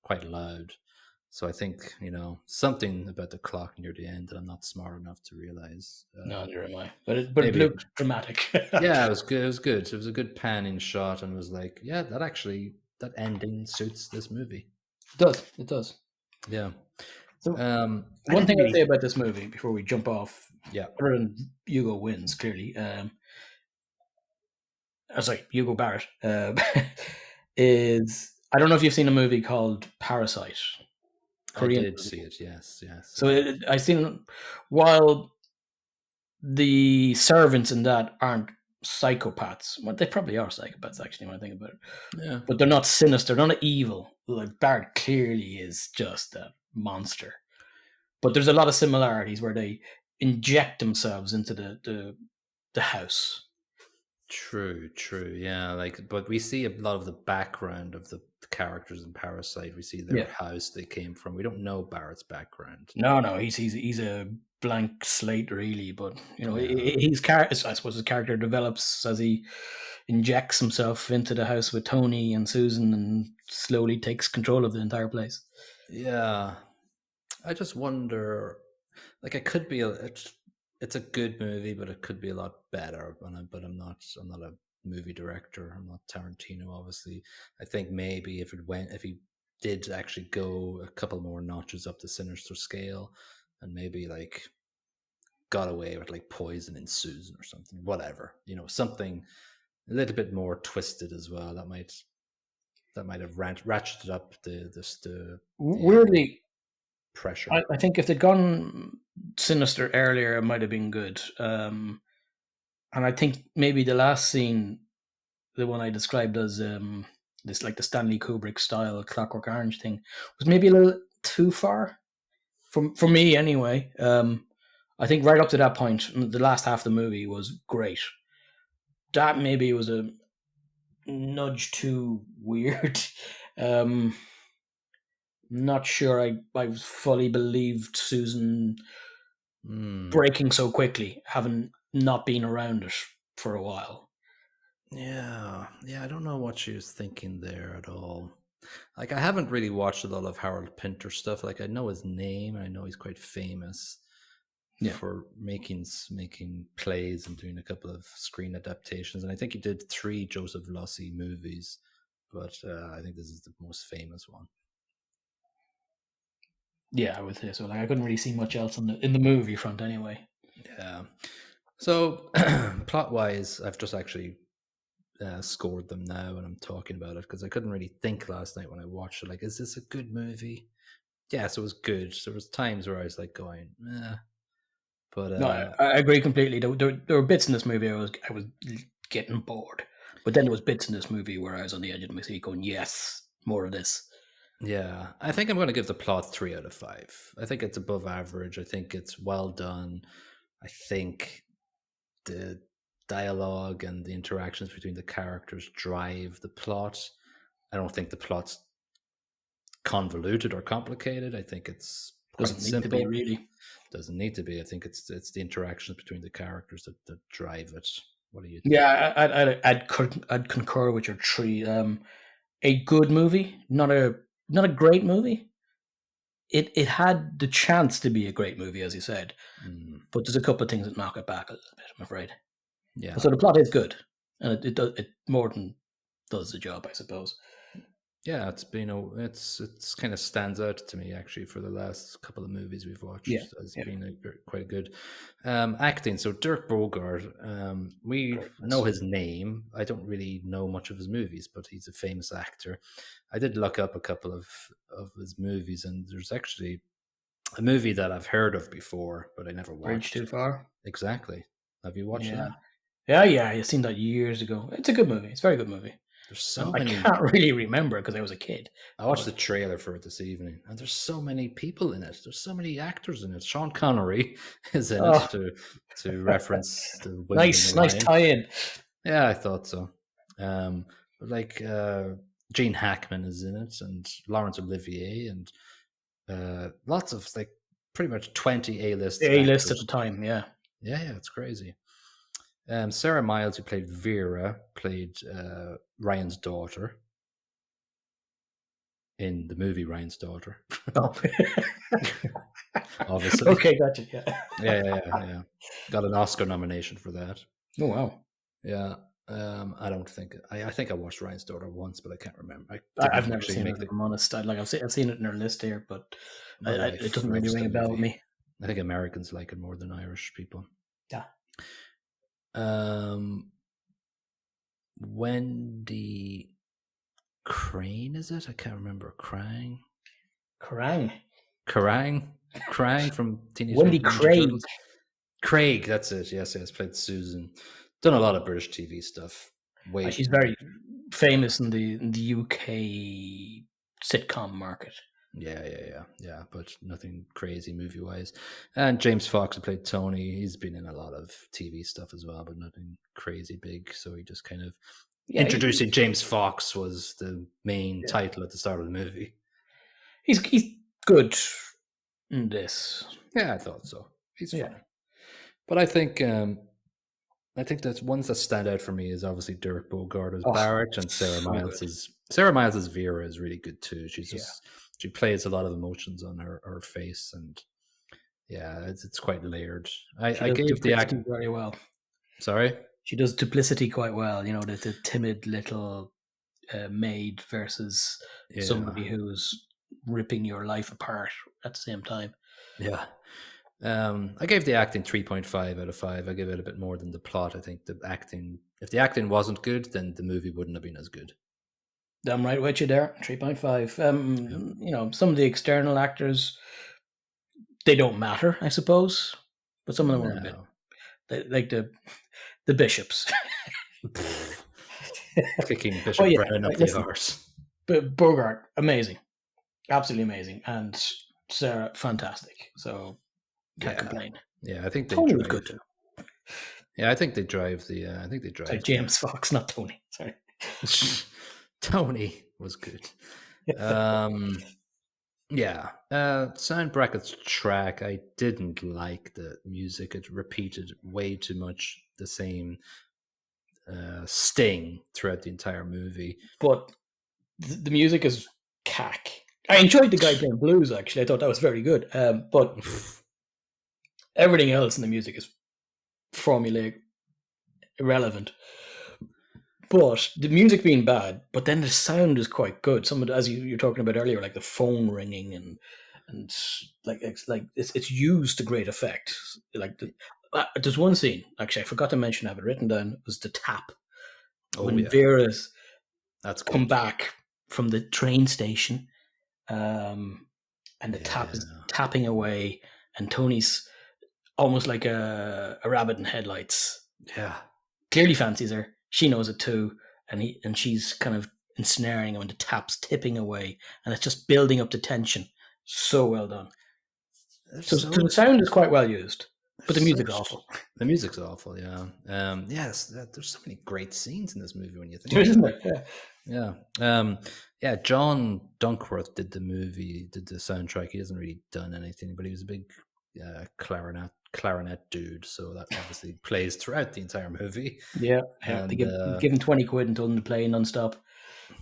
[SPEAKER 1] quite loud. So I think, something about the clock near the end that I'm not smart enough to realize.
[SPEAKER 2] No, neither am I. But it looked dramatic.
[SPEAKER 1] Yeah, it was good. It was good. It was a good panning shot, and it was like, yeah, that ending suits this movie.
[SPEAKER 2] It does. It does.
[SPEAKER 1] Yeah.
[SPEAKER 2] So
[SPEAKER 1] I
[SPEAKER 2] one
[SPEAKER 1] didn't
[SPEAKER 2] thing I'll
[SPEAKER 1] really-
[SPEAKER 2] say about this movie before we jump off,
[SPEAKER 1] Yeah.
[SPEAKER 2] other than Hugo wins clearly. Sorry, Hugo Barrett is. I don't know if you've seen a movie called Parasite. Korean
[SPEAKER 1] I did
[SPEAKER 2] movie.
[SPEAKER 1] see it. Yes.
[SPEAKER 2] So I seen, while the servants in that aren't psychopaths, well, they probably are psychopaths actually when I think about it.
[SPEAKER 1] Yeah.
[SPEAKER 2] But they're not sinister, they're not evil. Like Barrett clearly is just a monster. But there's a lot of similarities where they inject themselves into the house.
[SPEAKER 1] True. Yeah, but we see a lot of the background of the characters in Parasite. We see their house they came from. We don't know Barrett's background.
[SPEAKER 2] No, he's a blank slate really. But his character, I suppose, his character develops as he injects himself into the house with Tony and Susan, and slowly takes control of the entire place.
[SPEAKER 1] Yeah, I just wonder. Like, it could be it's a good movie, but it could be a lot better. But I'm not a movie director. I'm not Tarantino, obviously. I think maybe if he did actually go a couple more notches up the sinister scale, and maybe like got away with like poisoning Susan or something, whatever, something a little bit more twisted as well. That might have ratcheted up the
[SPEAKER 2] weirdly
[SPEAKER 1] pressure.
[SPEAKER 2] I think if they'd gone sinister earlier, it might have been good. And I think maybe the last scene, the one I described as this, like the Stanley Kubrick style Clockwork Orange thing, was maybe a little too far for me anyway. I think right up to that point, the last half of the movie was great. That maybe was a nudge too weird. Not sure I fully believed Susan breaking so quickly, having not been around it for a while.
[SPEAKER 1] Yeah, I don't know what she was thinking there at all. Like, I haven't really watched a lot of Harold Pinter stuff. Like, I know his name, and I know he's quite famous for making plays and doing a couple of screen adaptations. And I think he did 3 Joseph Losey movies, but I think this is the most famous one.
[SPEAKER 2] Yeah, I would say so. Like, I couldn't really see much else in the movie front anyway.
[SPEAKER 1] Yeah. So plot wise, I've just actually scored them now, and I'm talking about it because I couldn't really think last night when I watched it. Like, is this a good movie? Yes, it was good. There was times where I was like going, but
[SPEAKER 2] no, I agree completely. There were bits in this movie I was getting bored, but then there was bits in this movie where I was on the edge of my seat going, yes, more of this.
[SPEAKER 1] Yeah, I think I'm going to give the plot 3 out of 5. I think it's above average. I think it's well done. I think the dialogue and the interactions between the characters drive the plot. I don't think the plot's convoluted or complicated. I think it's quite
[SPEAKER 2] Doesn't
[SPEAKER 1] simple.
[SPEAKER 2] need to be, really.
[SPEAKER 1] Doesn't need to be. I think it's the interactions between the characters that drive it. What do you think?
[SPEAKER 2] Yeah, I'd concur with your 3. a good movie, not a great movie. It had the chance to be a great movie, as you said, but there's a couple of things that knock it back a little bit, I'm afraid.
[SPEAKER 1] Yeah.
[SPEAKER 2] But so the plot is good, and it does it more than does the job, I suppose.
[SPEAKER 1] Yeah, it's been it's kind of stands out to me actually for the last couple of movies we've
[SPEAKER 2] Yeah,
[SPEAKER 1] watched as
[SPEAKER 2] yeah.
[SPEAKER 1] being quite good acting. So Dirk Bogarde, we
[SPEAKER 2] Great.
[SPEAKER 1] know his name. I don't really know much of his movies, but he's a famous actor. I did look up a couple of his movies, and there's actually a movie that I've heard of before, but I never
[SPEAKER 2] Bridge
[SPEAKER 1] watched.
[SPEAKER 2] Too Far.
[SPEAKER 1] Exactly. Have you watched
[SPEAKER 2] Yeah,
[SPEAKER 1] that?
[SPEAKER 2] yeah. I seen that years ago. It's a good movie. It's a very good movie.
[SPEAKER 1] There's so
[SPEAKER 2] I
[SPEAKER 1] many.
[SPEAKER 2] can't really remember because I was a kid.
[SPEAKER 1] I watched
[SPEAKER 2] But
[SPEAKER 1] the trailer for it this evening, and there's so many people in it. There's so many actors in it. Sean Connery is in it
[SPEAKER 2] oh,
[SPEAKER 1] to reference the William the
[SPEAKER 2] nice
[SPEAKER 1] Lion.
[SPEAKER 2] tie-in.
[SPEAKER 1] Yeah, I thought so. But like Gene Hackman is in it, and Laurence Olivier, and lots of like pretty much 20 A-list
[SPEAKER 2] A-list at the
[SPEAKER 1] actors.
[SPEAKER 2] time. Yeah.
[SPEAKER 1] Yeah, it's crazy. Sarah Miles, who played Vera, played Ryan's daughter in the movie Ryan's Daughter.
[SPEAKER 2] Oh.
[SPEAKER 1] Obviously.
[SPEAKER 2] Okay, gotcha. Yeah.
[SPEAKER 1] Yeah. Got an Oscar nomination for that.
[SPEAKER 2] Oh wow.
[SPEAKER 1] Yeah. I don't think I think I watched Ryan's Daughter once, but I can't remember.
[SPEAKER 2] I've never seen it. If I'm honest. I've seen it in our list here, but it doesn't really ring a bell with me.
[SPEAKER 1] I think Americans like it more than Irish people.
[SPEAKER 2] Yeah.
[SPEAKER 1] Wendy Crane, is it? I can't remember. Krang from Teenage
[SPEAKER 2] Wendy
[SPEAKER 1] Mutant Ninja
[SPEAKER 2] Craig.
[SPEAKER 1] Turtles. Craig, that's it. Yes, played Susan. Done a lot of British TV stuff.
[SPEAKER 2] She's very famous in the UK sitcom market.
[SPEAKER 1] Yeah, but nothing crazy movie wise. And James Fox, who played Tony, he's been in a lot of TV stuff as well, but nothing crazy big. So he just kind of introducing James Fox was the main title at the start of the movie.
[SPEAKER 2] He's good in this.
[SPEAKER 1] Yeah, I thought so. He's fine. But I think that's ones that stand out for me is obviously Dirk Bogarde as Barretttt, and Sarah Miles' Vera is really good too. She's just she plays a lot of emotions on her face, and it's quite layered. I gave the acting
[SPEAKER 2] very well.
[SPEAKER 1] Sorry,
[SPEAKER 2] she does duplicity quite well. You know, the timid little maid versus somebody who's ripping your life apart at the same time.
[SPEAKER 1] Yeah. I gave the acting 3.5 out of 5. I give it a bit more than the plot. I think if the acting wasn't good, then the movie wouldn't have been as good.
[SPEAKER 2] I'm right with you there. 3.5. You know, some of the external actors, they don't matter, I suppose, but some of them were a bit like the bishops.
[SPEAKER 1] Kicking Bishop Brown up the arse.
[SPEAKER 2] But Bogarde, amazing, absolutely amazing, and Sarah, fantastic. So. Can't complain.
[SPEAKER 1] Yeah, I think
[SPEAKER 2] Tony was good too.
[SPEAKER 1] Yeah, I think they drive the.
[SPEAKER 2] Sorry, James Fox, not Tony. Sorry.
[SPEAKER 1] Tony was good. Sound Bracket's track. I didn't like the music. It repeated way too much the same sting throughout the entire movie.
[SPEAKER 2] But the music is cack. I enjoyed the guy playing blues. Actually, I thought that was very good. But. Everything else in the music is formulaic, irrelevant. But the music being bad, but then the sound is quite good. Some of as you were talking about earlier, like the phone ringing and like it's used to great effect. Like there's one scene actually I forgot to mention. I have it written down. Was the tap when Vera's come back from the train station, and the tap is tapping away, and Tony's almost like a rabbit in headlights.
[SPEAKER 1] Yeah.
[SPEAKER 2] Clearly fancies her. She knows it too. And she's kind of ensnaring him, and the tap's tipping away, and it's just building up the tension. So well done. So the sound is quite well used, but the music's awful.
[SPEAKER 1] The music's awful, yeah. Yes, there's so many great scenes in this movie when you think
[SPEAKER 2] about it.
[SPEAKER 1] Yeah. John Dunkworth did the soundtrack. He hasn't really done anything, but he was a big clarinet dude, so that obviously plays throughout the entire movie.
[SPEAKER 2] They give him 20 quid and told him to play non-stop.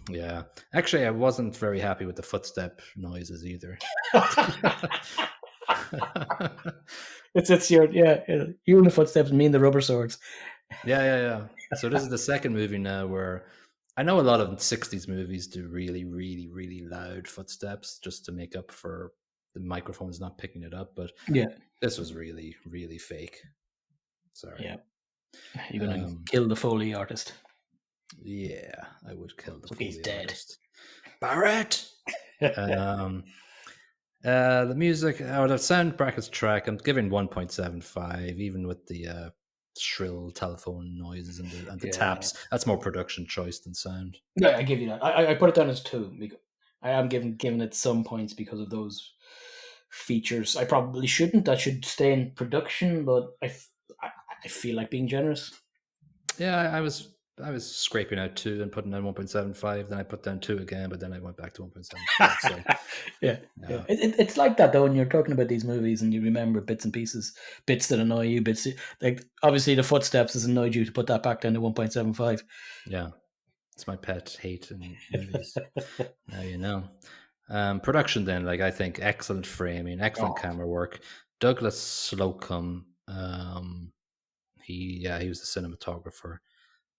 [SPEAKER 1] Yeah. Actually, I wasn't very happy with the footstep noises either.
[SPEAKER 2] It's your you and the footsteps, me and the rubber swords.
[SPEAKER 1] Yeah. So this is the second movie now where I know a lot of 60s movies do really, really, really loud footsteps just to make up for the microphones not picking it up, but
[SPEAKER 2] Yeah,
[SPEAKER 1] this was really, really fake. Sorry.
[SPEAKER 2] yeah. You're gonna
[SPEAKER 1] Um,
[SPEAKER 2] kill the Foley artist.
[SPEAKER 1] yeah, I would kill the
[SPEAKER 2] He's
[SPEAKER 1] Foley
[SPEAKER 2] dead.
[SPEAKER 1] artist. Barretttt! The music, or the sound brackets track, I'm giving 1.75, even with the shrill telephone noises and the
[SPEAKER 2] Yeah,
[SPEAKER 1] taps. That's more production choice than sound.
[SPEAKER 2] yeah. I give you that. I put it down as 2 because I am giving it some points because of those features. I probably shouldn't. That should stay in production, but I feel like being generous.
[SPEAKER 1] Yeah, I was scraping out 2 and putting down 1.75. Then I put down 2 again, but then I went back to 1.75. So
[SPEAKER 2] Yeah. It's like that though when you're talking about these movies and you remember bits and pieces, bits that annoy you, bits like obviously the footsteps has annoyed you to put that back down to 1.75.
[SPEAKER 1] yeah, it's my pet hate in movies. Now you know. Production then, like I think excellent framing, excellent
[SPEAKER 2] Oh,
[SPEAKER 1] camera work. Douglas Slocum, he was the cinematographer.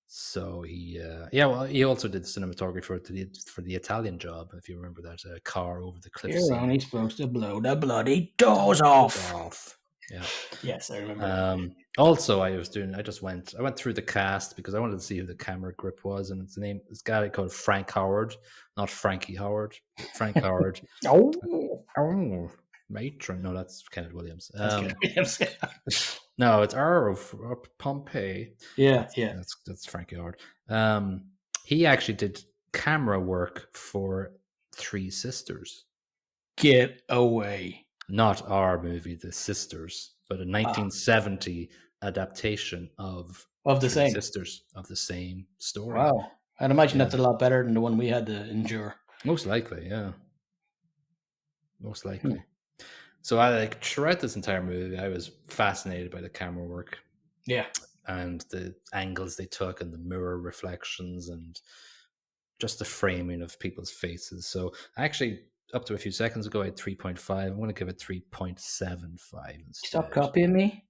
[SPEAKER 1] So he also did the cinematography for the Italian Job, if you remember that car over the cliff
[SPEAKER 2] you're
[SPEAKER 1] scene.
[SPEAKER 2] only supposed to blow the bloody doors off.
[SPEAKER 1] Yeah.
[SPEAKER 2] Yes, I remember that.
[SPEAKER 1] Also, I went through the cast because I wanted to see who the camera grip was, and it's this guy called Frank Howard, not Frankie Howard, Frank Howard.
[SPEAKER 2] Oh,
[SPEAKER 1] Oh, matron. No, that's Kenneth Williams.
[SPEAKER 2] that's good.
[SPEAKER 1] No, it's R of Pompeii.
[SPEAKER 2] Yeah, yeah.
[SPEAKER 1] That's Frankie Howard. He actually did camera work for Three Sisters.
[SPEAKER 2] Get away.
[SPEAKER 1] Not our movie, The Sisters, but a 1970 adaptation of
[SPEAKER 2] Of the
[SPEAKER 1] Three
[SPEAKER 2] same.
[SPEAKER 1] Sisters of the same story.
[SPEAKER 2] Wow. I'd imagine
[SPEAKER 1] Yeah.
[SPEAKER 2] that's a lot better than the one we had to endure.
[SPEAKER 1] Most likely, yeah. Most likely. So I like throughout this entire movie, I was fascinated by the camera work.
[SPEAKER 2] Yeah.
[SPEAKER 1] And the angles they took and the mirror reflections and just the framing of people's faces. So actually, up to a few seconds ago, I had 3.5. I'm going to give it 3.75 instead.
[SPEAKER 2] Stop copying me.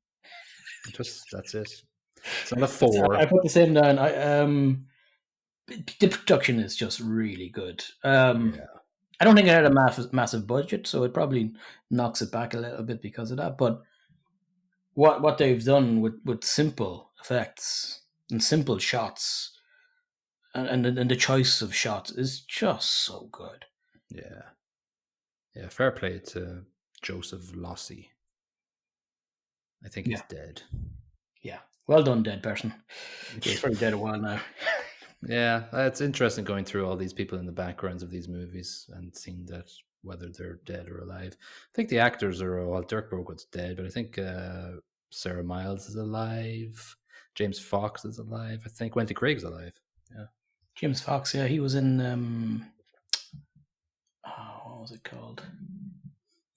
[SPEAKER 1] That's it. It's not a 4.
[SPEAKER 2] I put the same down. The production is just really good. I don't think it had a massive budget, so it probably knocks it back a little bit because of that. But what they've done with simple effects and simple shots and the choice of shots is just so good.
[SPEAKER 1] Yeah, fair play to Joseph Losey. I think he's dead.
[SPEAKER 2] Yeah, well done, dead person. He's probably dead a while now.
[SPEAKER 1] Yeah, it's interesting going through all these people in the backgrounds of these movies and seeing that whether they're dead or alive. I think the actors are Dirk Bogarde's dead, but I think Sarah Miles is alive. James Fox is alive. I think Wendy Craig's alive. Yeah,
[SPEAKER 2] James Fox. Yeah, he was in. What was it called?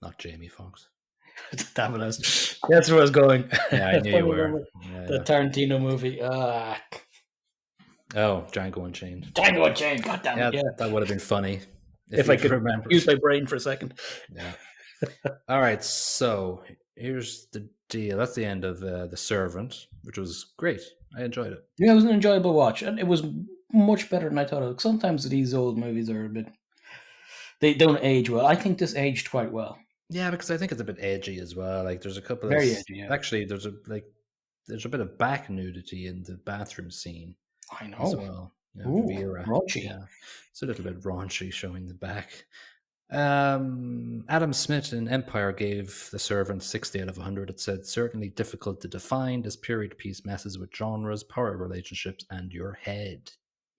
[SPEAKER 1] Not Jamie Foxx.
[SPEAKER 2] Damn it! That's where I was going.
[SPEAKER 1] Yeah, I knew you were.
[SPEAKER 2] The Tarantino movie.
[SPEAKER 1] Oh, Django Unchained.
[SPEAKER 2] Django Unchained. God damn it! Yeah,
[SPEAKER 1] that would have been funny
[SPEAKER 2] if I could remember. Use my brain for a second.
[SPEAKER 1] Yeah. All right, so here's the deal. That's the end of The Servant, which was great. I enjoyed it.
[SPEAKER 2] Yeah, it was an enjoyable watch, and it was much better than I thought. Sometimes these old movies are a bit. They don't age well. I think this aged quite well.
[SPEAKER 1] Yeah, because I think it's a bit edgy as well. Like there's a couple
[SPEAKER 2] Very
[SPEAKER 1] of
[SPEAKER 2] edgy, yeah.
[SPEAKER 1] Actually, there's a bit of back nudity in the bathroom scene.
[SPEAKER 2] I know.
[SPEAKER 1] As well. Yeah,
[SPEAKER 2] Ooh,
[SPEAKER 1] Vera.
[SPEAKER 2] raunchy.
[SPEAKER 1] Yeah, it's a little bit raunchy showing the back. Adam Smith in Empire gave The Servant 60 out of 100. It said, certainly difficult to define. This period piece messes with genres, power relationships, and your head.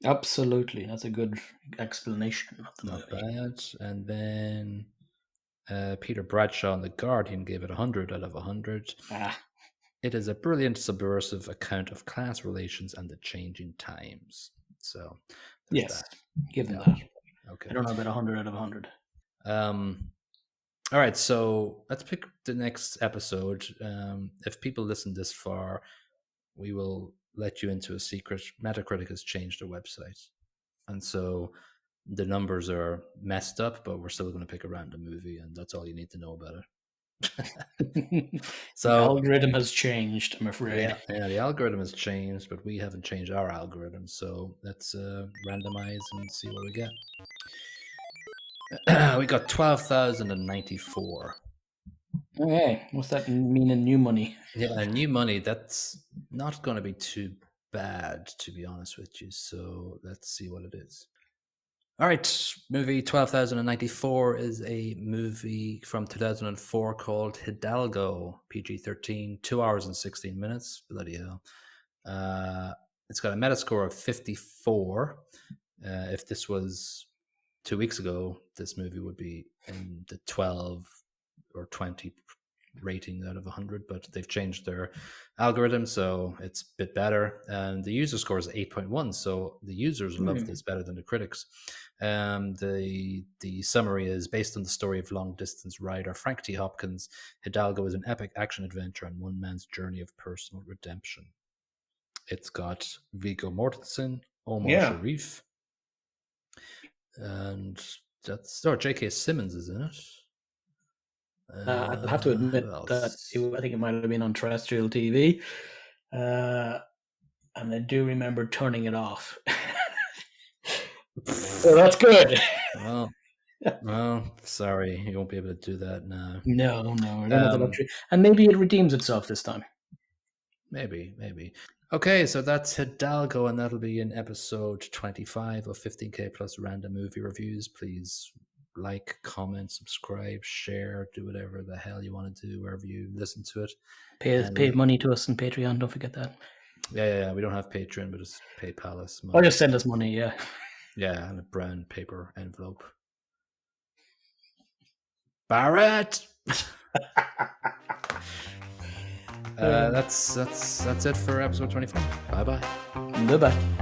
[SPEAKER 2] Absolutely. That's a good explanation of the
[SPEAKER 1] Not
[SPEAKER 2] movie.
[SPEAKER 1] bad. And then Peter Bradshaw in The Guardian gave it 100 out of 100. It is a brilliant subversive account of class relations and the changing times. So,
[SPEAKER 2] yes, give them that.
[SPEAKER 1] Okay.
[SPEAKER 2] I don't know about 100 out of 100.
[SPEAKER 1] All right, so let's pick the next episode. If people listen this far, we will let you into a secret. Metacritic has changed their website. and so the numbers are messed up, but we're still going to pick a random movie, and that's all you need to know about it.
[SPEAKER 2] The
[SPEAKER 1] So
[SPEAKER 2] algorithm has changed, I'm afraid.
[SPEAKER 1] yeah, the algorithm has changed, but we haven't changed our algorithm. So let's randomize and see what we get. We got 12,094.
[SPEAKER 2] Okay, what's that mean in new money?
[SPEAKER 1] Yeah, new money. That's not going to be too bad, to be honest with you. So let's see what it is. All right, movie 12,094 is a movie from 2004 called Hidalgo, PG-13, 2 hours and 16 minutes. Bloody hell. It's got a Metascore of 54. If this was 2 weeks ago, this movie would be in the 12 or 20 rating out of 100, but they've changed their algorithm, so it's a bit better. And the user score is 8.1, so the users love this better than the critics. The summary is based on the story of long-distance rider Frank T. Hopkins. Hidalgo is an epic action adventure on one man's journey of personal redemption. It's got Viggo Mortensen, Omar Sharif, and that's J.K. Simmons is in it.
[SPEAKER 2] I'll have to admit that I think it might have been on terrestrial TV, and I do remember turning it off. So that's good.
[SPEAKER 1] Well, sorry, you won't be able to do that now.
[SPEAKER 2] No, I don't have the luxury. And maybe it redeems itself this time.
[SPEAKER 1] Maybe. Okay, so that's Hidalgo, and that'll be in episode 25 of 15K Plus Random Movie Reviews. Please like, comment, subscribe, share, do whatever the hell you want to do wherever you listen to it.
[SPEAKER 2] Pay money to us on Patreon, don't forget that.
[SPEAKER 1] Yeah, we don't have Patreon, but just PayPal us money.
[SPEAKER 2] Or just send us money, yeah.
[SPEAKER 1] Yeah, and a brown paper envelope. Barretttt! That's it for episode 25. Bye-bye.
[SPEAKER 2] Bye-bye.